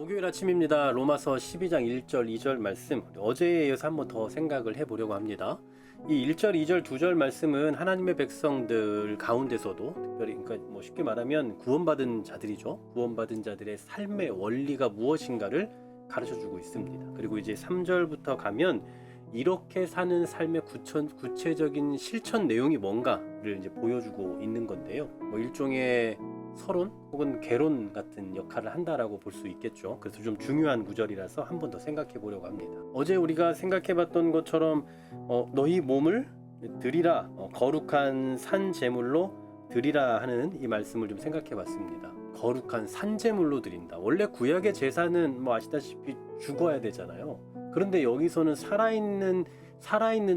목요일 아침입니다. 로마서 12장 1절 2절 말씀, 어제에 이어서 한번 더 생각을 해보려고 합니다. 이 1절 2절 2절 말씀은 하나님의 백성들 가운데서도 특별히, 그러니까 쉽게 말하면 구원받은 자들이죠. 구원받은 자들의 삶의 원리가 무엇인가를 가르쳐주고 있습니다. 그리고 이제 3절부터 가면 이렇게 사는 삶의 구체적인 실천 내용이 뭔가를 이제 보여주고 있는 건데요. 일종의 서론 혹은 개론 같은 역할을 한다라고 볼 수 있겠죠. 그래서 좀 중요한 구절이라서 한 번 더 생각해 보려고 합니다. 어제 우리가 생각해 봤던 것처럼 너희 몸을 드리라, 거룩한 산 제물로 드리라 하는 이 말씀을 좀 생각해 봤습니다. 거룩한 산 제물로 드린다. 원래 구약의 제사는 아시다시피 죽어야 되잖아요. 그런데 여기서는 살아있는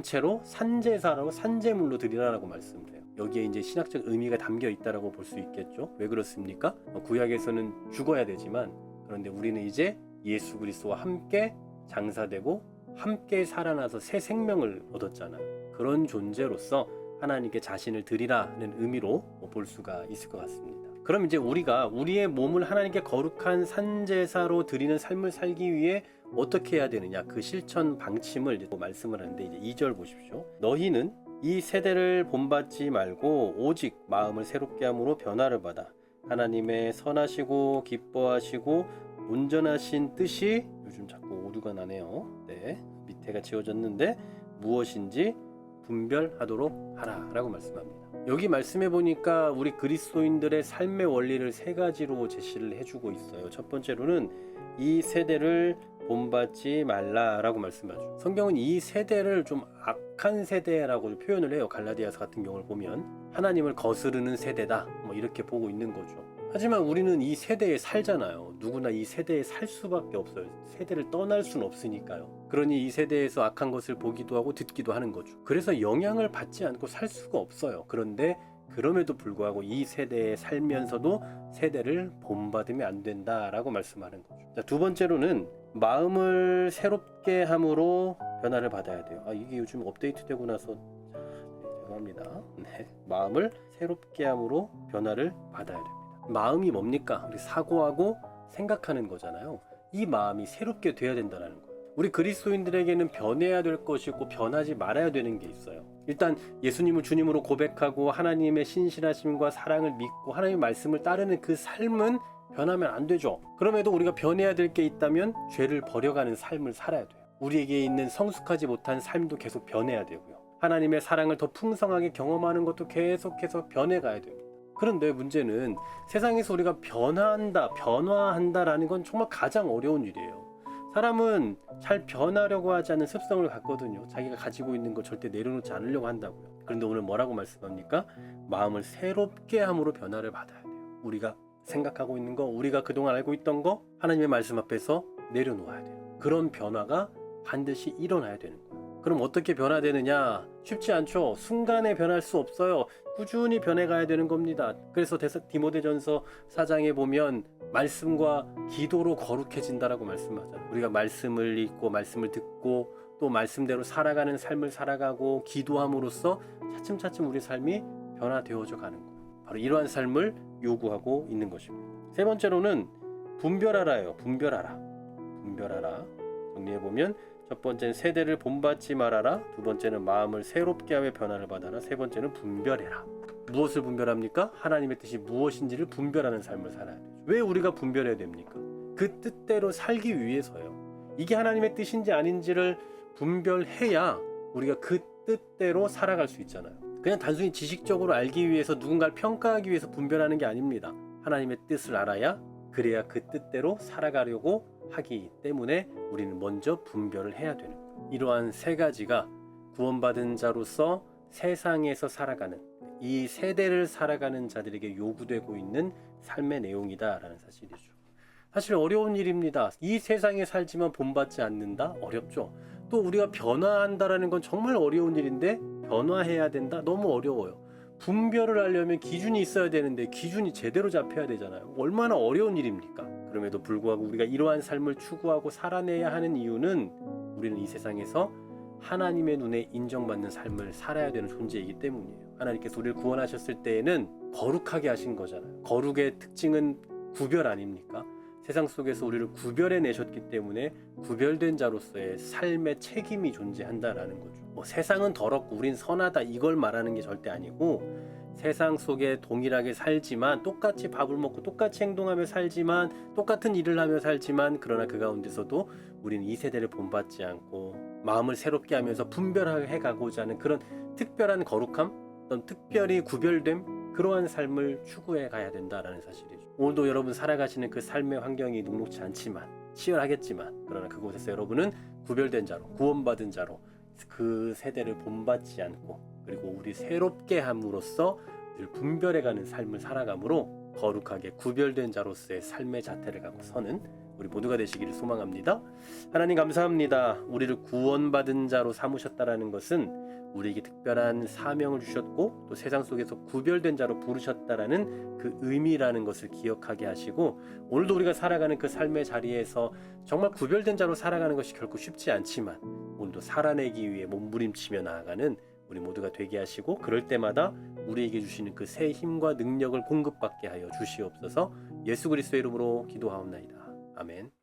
채로 산제사라고 산제물로 드리라라고 말씀을 해요. 여기에 이제 신학적 의미가 담겨 있다라고 볼 수 있겠죠. 왜 그렇습니까? 구약에서는 죽어야 되지만, 그런데 우리는 이제 예수 그리스도와 함께 장사되고 함께 살아나서 새 생명을 얻었잖아요. 그런 존재로서 하나님께 자신을 드리라는 의미로 볼 수가 있을 것 같습니다. 그럼 이제 우리가 우리의 몸을 하나님께 거룩한 산제사로 드리는 삶을 살기 위해 어떻게 해야 되느냐, 그 실천 방침을 이제 말씀을 하는데, 이제 2절 보십시오. 너희는 이 세대를 본받지 말고 오직 마음을 새롭게 함으로 변화를 받아 하나님의 선하시고 기뻐하시고 온전하신 뜻이, 요즘 자꾸 오류가 나네요. 네, 밑에가 지워졌는데 무엇인지 분별하도록 하라 라고 말씀합니다. 여기 말씀해 보니까 우리 그리스도인들의 삶의 원리를 세 가지로 제시를 해주고 있어요. 첫 번째로는 이 세대를 본받지 말라라고 말씀하죠. 성경은 이 세대를 좀 악한 세대라고 표현을 해요. 갈라디아서 같은 경우를 보면 하나님을 거스르는 세대다, 이렇게 보고 있는 거죠. 하지만 우리는 이 세대에 살잖아요. 누구나 이 세대에 살 수밖에 없어요. 세대를 떠날 수는 없으니까요. 그러니 이 세대에서 악한 것을 보기도 하고 듣기도 하는 거죠. 그래서 영향을 받지 않고 살 수가 없어요. 그런데 그럼에도 불구하고 이 세대에 살면서도 세대를 본받으면 안 된다라고 말씀하는 거죠. 자, 두 번째로는 마음을 새롭게 함으로 변화를 받아야 돼요. 이게 요즘 업데이트되고 나서 죄송합니다. 네, 마음을 새롭게 함으로 변화를 받아야 됩니다. 마음이 뭡니까? 우리 사고하고 생각하는 거잖아요. 이 마음이 새롭게 돼야 된다는 거예요. 우리 그리스도인들에게는 변해야 될 것이 있고 변하지 말아야 되는 게 있어요. 일단 예수님을 주님으로 고백하고 하나님의 신실하심과 사랑을 믿고 하나님의 말씀을 따르는 그 삶은 변하면 안 되죠. 그럼에도 우리가 변해야 될 게 있다면 죄를 버려가는 삶을 살아야 돼요. 우리에게 있는 성숙하지 못한 삶도 계속 변해야 되고요. 하나님의 사랑을 더 풍성하게 경험하는 것도 계속해서 변해가야 됩니다. 그런데 문제는 세상에서 우리가 변화한다라는 건 정말 가장 어려운 일이에요. 사람은 잘 변하려고 하지 않는 습성을 갖거든요. 자기가 가지고 있는 거 절대 내려놓지 않으려고 한다고요. 그런데 오늘 뭐라고 말씀합니까? 마음을 새롭게 함으로 변화를 받아야 돼요. 우리가 생각하고 있는 거, 우리가 그동안 알고 있던 거 하나님의 말씀 앞에서 내려놓아야 돼요. 그런 변화가 반드시 일어나야 되는 거예요. 그럼 어떻게 변화되느냐? 쉽지 않죠. 순간에 변할 수 없어요. 꾸준히 변해가야 되는 겁니다. 그래서 디모데전서 4장에 보면 말씀과 기도로 거룩해진다라고 말씀하잖아요. 우리가 말씀을 읽고 말씀을 듣고 또 말씀대로 살아가는 삶을 살아가고 기도함으로써 차츰차츰 우리 삶이 변화되어져 가는 거예요. 바로 이러한 삶을 요구하고 있는 것입니다. 세 번째로는 분별하라예요. 분별하라. 정리해보면 첫 번째는 세대를 본받지 말아라. 두 번째는 마음을 새롭게 하여 변화를 받아라. 세 번째는 분별해라. 무엇을 분별합니까? 하나님의 뜻이 무엇인지를 분별하는 삶을 살아야 되죠. 왜 우리가 분별해야 됩니까? 그 뜻대로 살기 위해서요. 이게 하나님의 뜻인지 아닌지를 분별해야 우리가 그 뜻대로 살아갈 수 있잖아요. 그냥 단순히 지식적으로 알기 위해서 누군가를 평가하기 위해서 분별하는 게 아닙니다. 하나님의 뜻을 알아야 그래야 그 뜻대로 살아가려고 하기 때문에 우리는 먼저 분별을 해야 되는 거예요. 이러한 세 가지가 구원받은 자로서 세상에서 살아가는, 이 세대를 살아가는 자들에게 요구되고 있는 삶의 내용이다라는 사실이죠. 사실 어려운 일입니다. 이 세상에 살지만 본받지 않는다? 어렵죠. 또 우리가 변화한다라는 건 정말 어려운 일인데 변화해야 된다? 너무 어려워요. 분별을 하려면 기준이 있어야 되는데 기준이 제대로 잡혀야 되잖아요. 얼마나 어려운 일입니까? 그럼에도 불구하고 우리가 이러한 삶을 추구하고 살아내야 하는 이유는 우리는 이 세상에서 하나님의 눈에 인정받는 삶을 살아야 되는 존재이기 때문이에요. 하나님께서 우리를 구원하셨을 때에는 거룩하게 하신 거잖아요. 거룩의 특징은 구별 아닙니까? 세상 속에서 우리를 구별해 내셨기 때문에 구별된 자로서의 삶의 책임이 존재한다라는 거죠. 뭐 세상은 더럽고 우린 선하다 이걸 말하는 게 절대 아니고, 세상 속에 동일하게 살지만 똑같이 밥을 먹고 똑같이 행동하며 살지만 똑같은 일을 하며 살지만, 그러나 그 가운데서도 우리는 이 세대를 본받지 않고 마음을 새롭게 하면서 분별해 가고자 하는 그런 특별한 거룩함, 어떤 특별히 구별됨, 그러한 삶을 추구해 가야 된다라는 사실이죠. 오늘도 여러분 살아가시는 그 삶의 환경이 녹록지 않지만, 치열하겠지만, 그러나 그곳에서 여러분은 구별된 자로, 구원받은 자로 그 세대를 본받지 않고, 그리고 우리 새롭게 함으로써 늘 분별해가는 삶을 살아감으로 거룩하게 구별된 자로서의 삶의 자태를 갖고 서는 우리 모두가 되시기를 소망합니다. 하나님 감사합니다. 우리를 구원받은 자로 삼으셨다라는 것은 우리에게 특별한 사명을 주셨고, 또 세상 속에서 구별된 자로 부르셨다라는 그 의미라는 것을 기억하게 하시고, 오늘도 우리가 살아가는 그 삶의 자리에서 정말 구별된 자로 살아가는 것이 결코 쉽지 않지만, 오늘도 살아내기 위해 몸부림치며 나아가는 우리 모두가 되게 하시고, 그럴 때마다 우리에게 주시는 그 새 힘과 능력을 공급받게 하여 주시옵소서. 예수 그리스도의 이름으로 기도하옵나이다. 아멘.